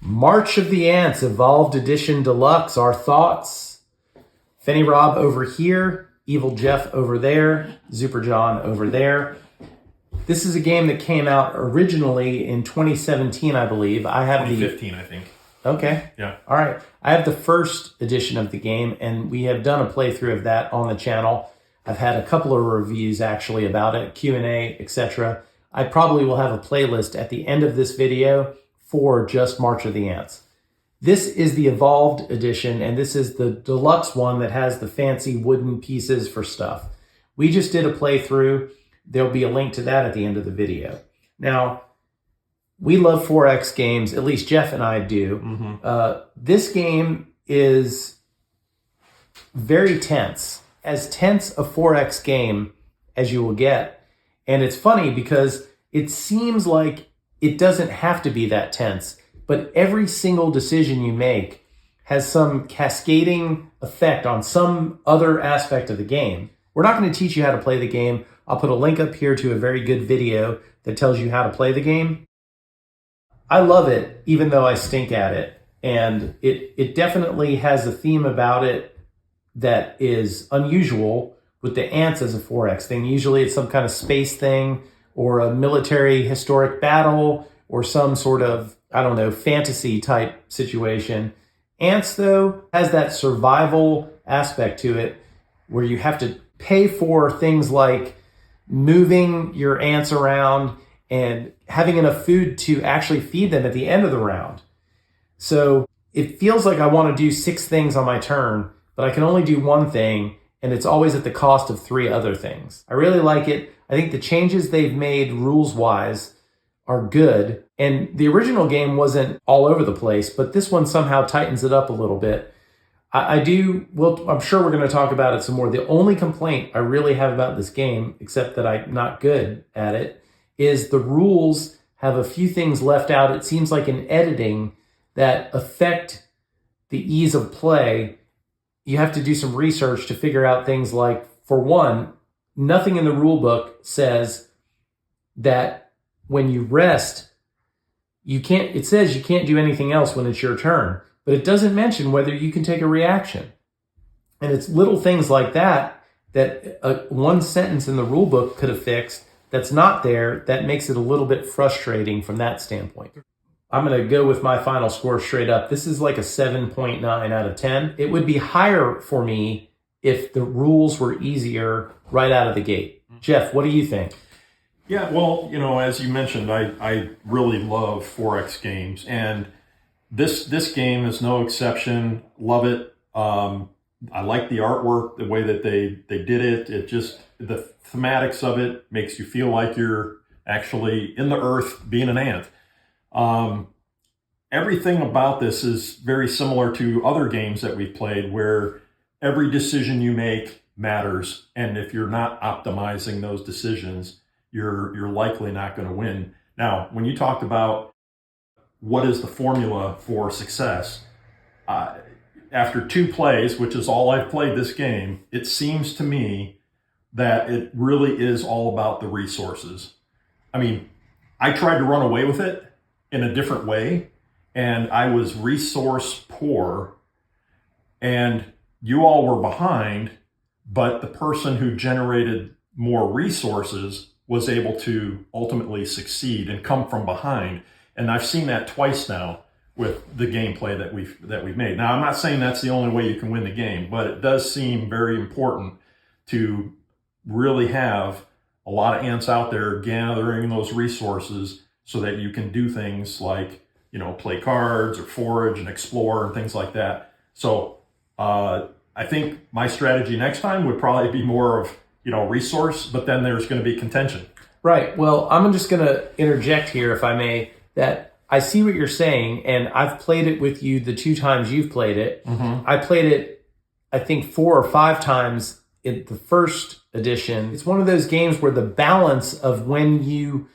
March of the Ants Evolved Edition Deluxe. Our thoughts. Fenny Rob over here, Evil Jeff over there, Super John over there. This is a game that came out originally in 2017, I believe. I have 2015, I think. Okay. Yeah. All right. I have the first edition of the game, and we have done a playthrough of that on the channel. I've had a couple of reviews actually about it, Q&A, etc. I probably will have a playlist at the end of this video for just March of the Ants. This is the Evolved edition, and this is the deluxe one that has the fancy wooden pieces for stuff. We just did a playthrough. There'll be a link to that at the end of the video. Now, we love 4X games, at least Jeff and I do. Mm-hmm. This game is very tense, as tense a 4X game as you will get. And it's funny because it seems like it doesn't have to be that tense, but every single decision you make has some cascading effect on some other aspect of the game. We're not going to teach you how to play the game. I'll put a link up here to a very good video that tells you how to play the game. I love it, even though I stink at it. And it definitely has a theme about it that is unusual with the ants as a 4X thing. Usually it's some kind of space thing or a military historic battle or some sort of, I don't know, fantasy type situation. Ants, though, has that survival aspect to it where you have to pay for things like moving your ants around and having enough food to actually feed them at the end of the round. So it feels like I want to do 6 things on my turn, but I can only do one thing, and it's always at the cost of 3 other things. I really like it. I think the changes they've made rules-wise are good. And the original game wasn't all over the place, but this one somehow tightens it up a little bit. I'm sure we're going to talk about it some more. The only complaint I really have about this game, except that I'm not good at it, is the rules have a few things left out. It seems like in editing that affect the ease of play. You have to do some research to figure out things like, for one, nothing in the rule book says that when you rest, it says you can't do anything else when it's your turn, but it doesn't mention whether you can take a reaction. And it's little things like that one sentence in the rule book could have fixed that's not there, that makes it a little bit frustrating from that standpoint. I'm going to go with my final score straight up. This is like a 7.9 out of 10. It would be higher for me if the rules were easier right out of the gate. Jeff, what do you think? Yeah, well, as you mentioned, I really love 4X games, and this game is no exception. Love it. I like the artwork, the way that they did it. It just, the thematics of it makes you feel like you're actually in the earth being an ant. Everything about this is very similar to other games that we've played where every decision you make matters. And if you're not optimizing those decisions, you're likely not going to win. Now, when you talked about what is the formula for success, after 2 plays, which is all I've played this game, it seems to me that it really is all about the resources. I mean, I tried to run away with it in a different way, and I was resource poor, and you all were behind, but the person who generated more resources was able to ultimately succeed and come from behind. And I've seen that twice now with the gameplay that we've made. Now, I'm not saying that's the only way you can win the game, but it does seem very important to really have a lot of ants out there gathering those resources so that you can do things like, play cards or forage and explore and things like that. So I think my strategy next time would probably be more of, resource, but then there's going to be contention. Right. Well, I'm just going to interject here, if I may, that I see what you're saying, and I've played it with you the 2 times you've played it. Mm-hmm. I played it, I think, 4 or 5 times in the first edition. It's one of those games where the balance of when you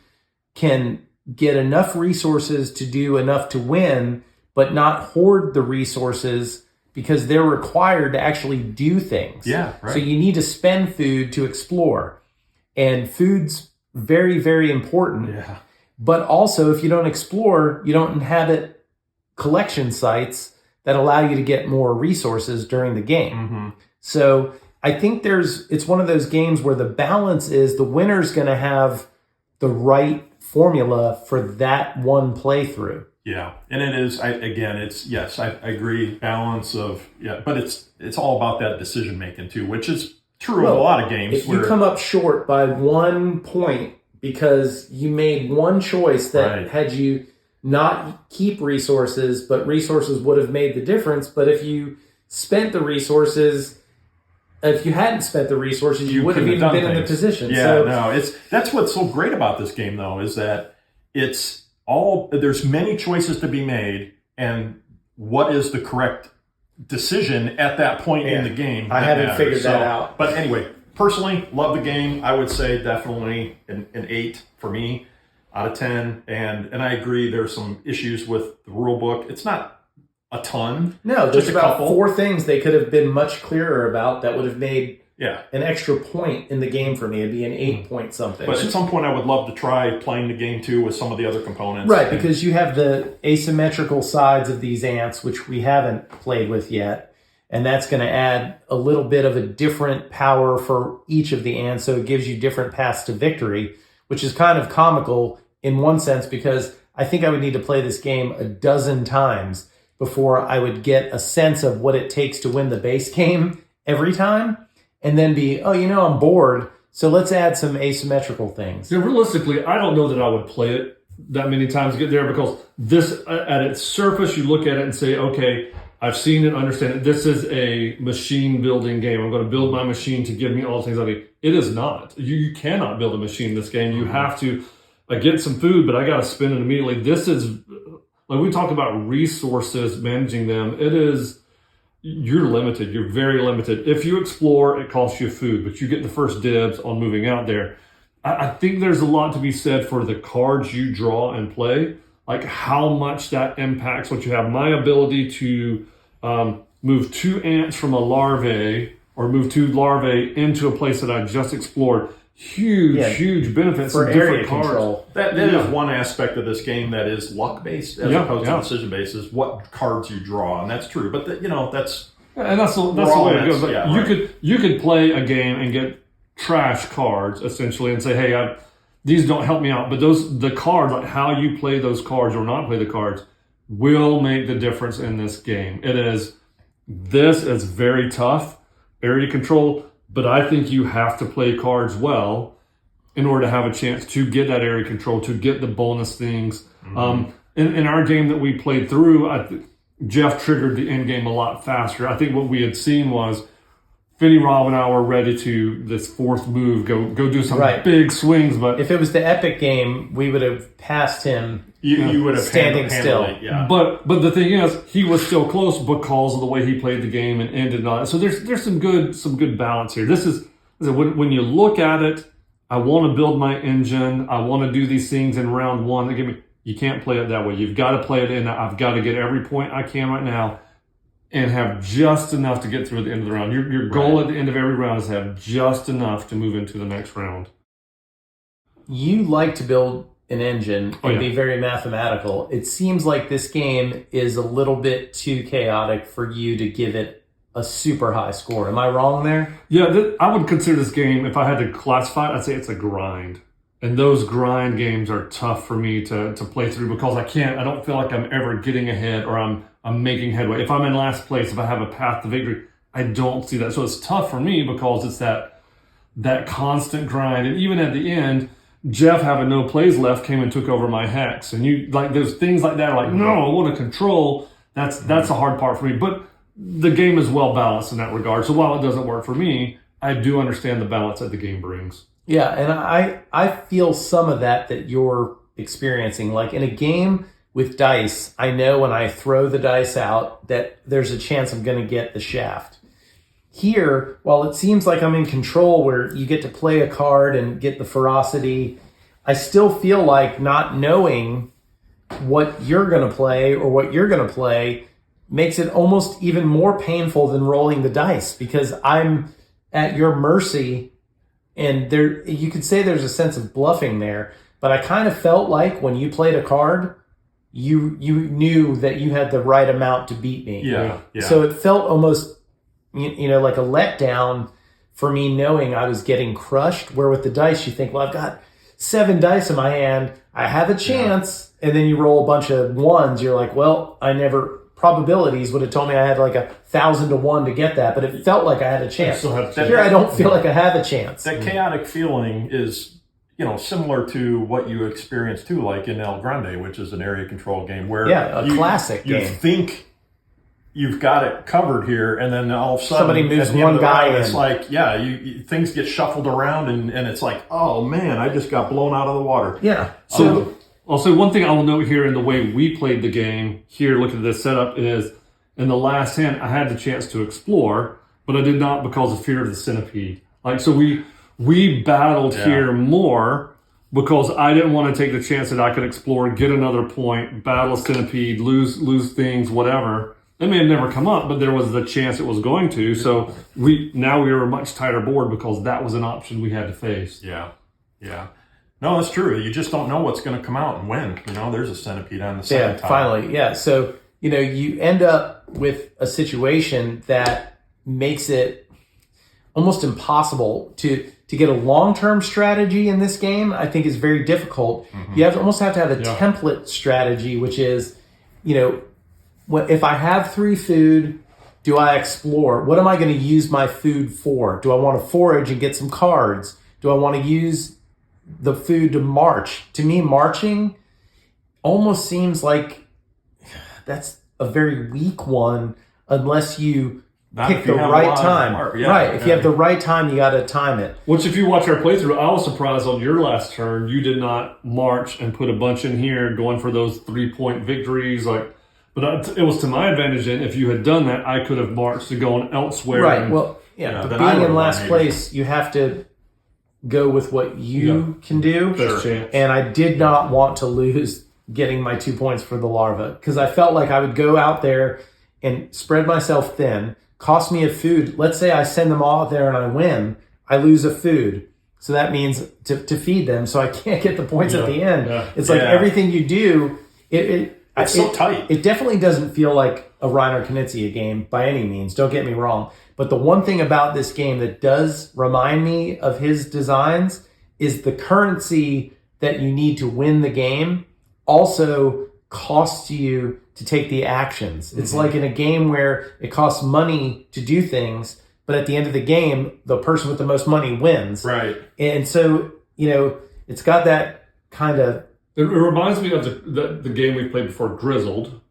can get enough resources to do enough to win, but not hoard the resources because they're required to actually do things. Yeah, right. So you need to spend food to explore. And food's very, very important. Yeah. But also, if you don't explore, you don't inhabit collection sites that allow you to get more resources during the game. Mm-hmm. So I think it's one of those games where the balance is the winner's going to have the right formula for that one playthrough. Yeah, and it is. I agree. Balance of but it's all about that decision making too, which is true of a lot of games. If you come up short by 1 point because you made one choice that had you not keep resources, but resources would have made the difference. But if you spent the resources. If you hadn't spent the resources, you wouldn't have even been in the position. Yeah, that's what's so great about this game, though, is that there's many choices to be made, and what is the correct decision at that point in the game? I haven't figured that out. But anyway, personally, love the game. I would say definitely an 8 for me out of 10. And I agree, there's some issues with the rule book. It's not a ton. No, there's about 4 things they could have been much clearer about that would have made an extra point in the game for me. It'd be an 8 point something. But at some point, I would love to try playing the game too with some of the other components. Right, because you have the asymmetrical sides of these ants, which we haven't played with yet. And that's going to add a little bit of a different power for each of the ants. So it gives you different paths to victory, which is kind of comical in one sense, because I think I would need to play this game a dozen times before I would get a sense of what it takes to win the base game every time, and then be, I'm bored, so let's add some asymmetrical things. Yeah, realistically, I don't know that I would play it that many times to get there, because this, at its surface, you look at it and say, okay, I've seen it, understand it. This is a machine building game. I'm going to build my machine to give me all the things I need. It is not. You cannot build a machine in this game. You have to get some food, but I got to spend it immediately. This is... Like we talk about resources, managing them, you're limited. You're very limited. If you explore, it costs you food, but you get the first dibs on moving out there. I think there's a lot to be said for the cards you draw and play, like how much that impacts what you have. My ability to move 2 ants from a larvae or move 2 larvae into a place that I just explored. Huge benefits for area control. That is one aspect of this game that is luck based as opposed to decision based. Is what cards you draw, and that's true. But that's the way it goes. Like, you could play a game and get trash cards essentially, and say, hey, these don't help me out. But the cards, like how you play those cards or not play the cards, will make the difference in this game. This is very tough area control. But I think you have to play cards well in order to have a chance to get that area control, to get the bonus things. Mm-hmm. In our game that we played through, Jeff triggered the end game a lot faster. I think what we had seen was Finny, Rob, and I were ready to, this 4th move, go do some big swings. But if it was the epic game, we would have passed him. You would have standing still. It, yeah. But the thing is, he was still close because of the way he played the game and ended on it. So there's some good balance here. This is when you look at it, I want to build my engine. I want to do these things in round 1. You can't play it that way. You've got to play it in. I've got to get every point I can right now and have just enough to get through the end of the round. Your goal at the end of every round is to have just enough to move into the next round. You like to build an engine and be very mathematical. It seems like this game is a little bit too chaotic for you to give it a super high score. Am I wrong there? Yeah, I would consider this game, if I had to classify it, I'd say it's a grind. And those grind games are tough for me to play through because I don't feel like I'm ever getting ahead or I'm making headway. If I'm in last place, if I have a path to victory, I don't see that. So it's tough for me because it's that constant grind. And even at the end, Jeff, having no plays left, came and took over my hex. And there's things like that, like, no, I want to control. That's the hard part for me. But the game is well balanced in that regard. So while it doesn't work for me, I do understand the balance that the game brings. Yeah, and I feel some of that you're experiencing. Like in a game with dice, I know when I throw the dice out that there's a chance I'm going to get the shaft. Here, while it seems like I'm in control where you get to play a card and get the ferocity, I still feel like not knowing what you're going to play or what you're going to play makes it almost even more painful than rolling the dice because I'm at your mercy. And you could say there's a sense of bluffing there, but I kind of felt like when you played a card, you knew that you had the right amount to beat me. Yeah. So it felt almost, like a letdown for me, knowing I was getting crushed. Where with the dice, you think, well, I've got 7 dice in my hand, I have a chance, and then you roll a bunch of ones. You're like, well, probabilities would have told me I had like 1,000 to 1 to get that, but it felt like I had a chance. Here, I don't feel like I have a chance. That chaotic feeling is, similar to what you experience too, like in El Grande, which is an area control game where classic game. You think you've got it covered here, and then all of a sudden somebody moves one guy in. It's like, things get shuffled around, and it's like, oh man, I just got blown out of the water. Yeah. So also, one thing I will note here in the way we played the game here, looking at this setup, is in the last hand I had the chance to explore, but I did not because of fear of the centipede. Like, so we battled here more because I didn't want to take the chance that I could explore, get another point, battle a centipede, lose things, whatever. It may have never come up, but there was the chance it was going to. So we were a much tighter board because that was an option we had to face. Yeah. No, that's true. You just don't know what's going to come out and when. There's a centipede on the second tile. Finally, yeah. So, you end up with a situation that makes it almost impossible to get a long-term strategy in this game. I think is very difficult. Mm-hmm. You almost have to have a template strategy, which is, if I have 3 food, do I explore? What am I going to use my food for? Do I want to forage and get some cards? Do I want to use the food to march? To me, marching almost seems like that's a very weak one unless you pick the right time. Right. If you have the right time, you got to time it. Which, if you watch our playthrough, I was surprised on your last turn, you did not march and put a bunch in here going for those 3-point victories. But it was to my advantage. And if you had done that, I could have marched to going elsewhere. Right. But being in last place, you have to go with what you can do. Sure. And I did not want to lose getting my 2 points for the larva because I felt like I would go out there and spread myself thin, cost me a food. Let's say I send them all out there and I win, I lose a food. So that means to feed them, so I can't get the points at the end. Yeah. It's like everything you do, it's so tight. It definitely doesn't feel like a Reiner Knizia game by any means. Don't get me wrong. But the one thing about this game that does remind me of his designs is the currency that you need to win the game also costs you to take the actions. It's like in a game where it costs money to do things, but at the end of the game, the person with the most money wins. Right. And so, it's got that kind of... It reminds me of the game we played before, Grizzled,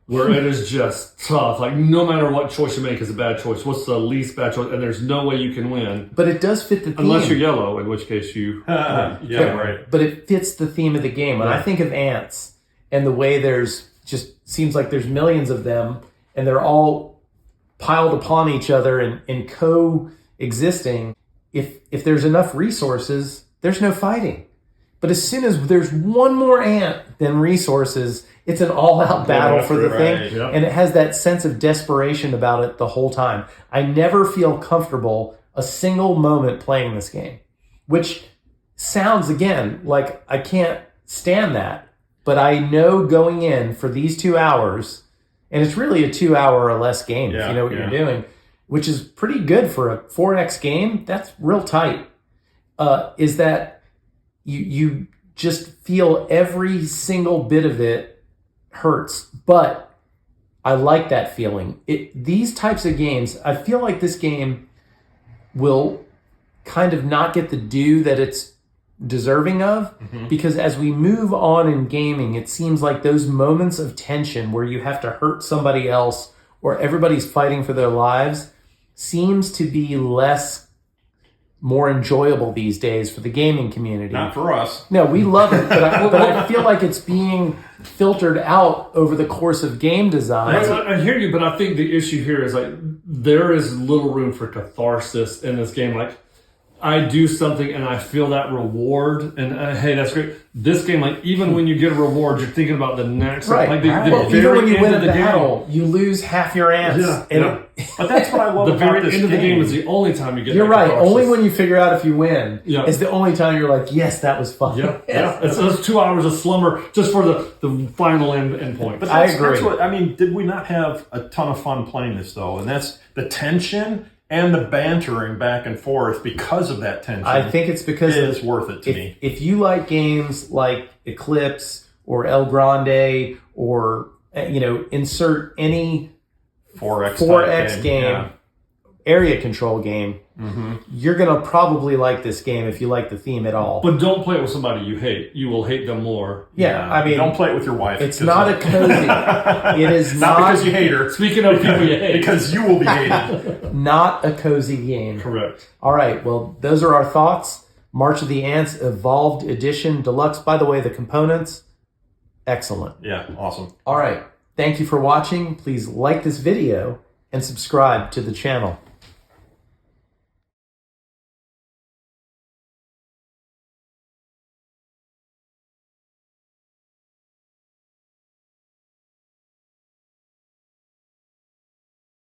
where it is just tough. Like, no matter what choice you make is a bad choice. What's the least bad choice? And there's no way you can win. But it does fit the theme. Unless you're yellow, in which case you... right. But it fits the theme of the game. When I think of ants and the way seems like there's millions of them and they're all piled upon each other and coexisting, if there's enough resources, there's no fighting. But as soon as there's one more ant than resources, it's an all-out battle for the thing. Yep. And it has that sense of desperation about it the whole time. I never feel comfortable a single moment playing this game, which sounds, again, like I can't stand that. But I know going in for these 2 hours, and it's really a 2-hour or less game if you know what you're doing, which is pretty good for a 4X game. That's real tight. Is that you just feel every single bit of it hurts, but I like that feeling. These types of games, I feel like this game will kind of not get the due that it's deserving of, because as we move on in gaming, it seems like those moments of tension where you have to hurt somebody else or everybody's fighting for their lives seems to be more enjoyable these days for the gaming community. Not for us. No, we love it, but I feel like it's being filtered out over the course of game design. I hear you, but I think the issue here is like there is little room for catharsis in this game. Like I do something and I feel that reward, and hey, that's great. This game, like even when you get a reward, you're thinking about the next. Right. Like the Well, even very when you end win a of the battle, you lose half your ants. Yeah, And But that's what I love the about very this end of the game is the only time you get. You're that right. catharsis. Only when you figure out if you win Yeah. is the only time you're like, yes, that was fun. Yeah, yeah. It's 2 hours of slumber just for the final end point. But I that's, agree. That's what, I mean, did we not have a ton of fun playing this though? And that's the tension and the bantering back and forth because of that tension. I think it's because it is worth it to me. If you like games like Eclipse or El Grande or insert any 4X game, Yeah. area control game, you're going to probably like this game if you like the theme at all. But don't play it with somebody you hate. You will hate them more. Yeah, I mean, don't play it with your wife. it's not a cozy. It is not because you hate her. Speaking of people you hate. Because you will be hated. not a cozy game. Correct. All right, well, those are our thoughts. March of the Ants Evolved Edition Deluxe. By the way, the components, excellent. Yeah, awesome. All right, thank you for watching. Please like this video and subscribe to the channel.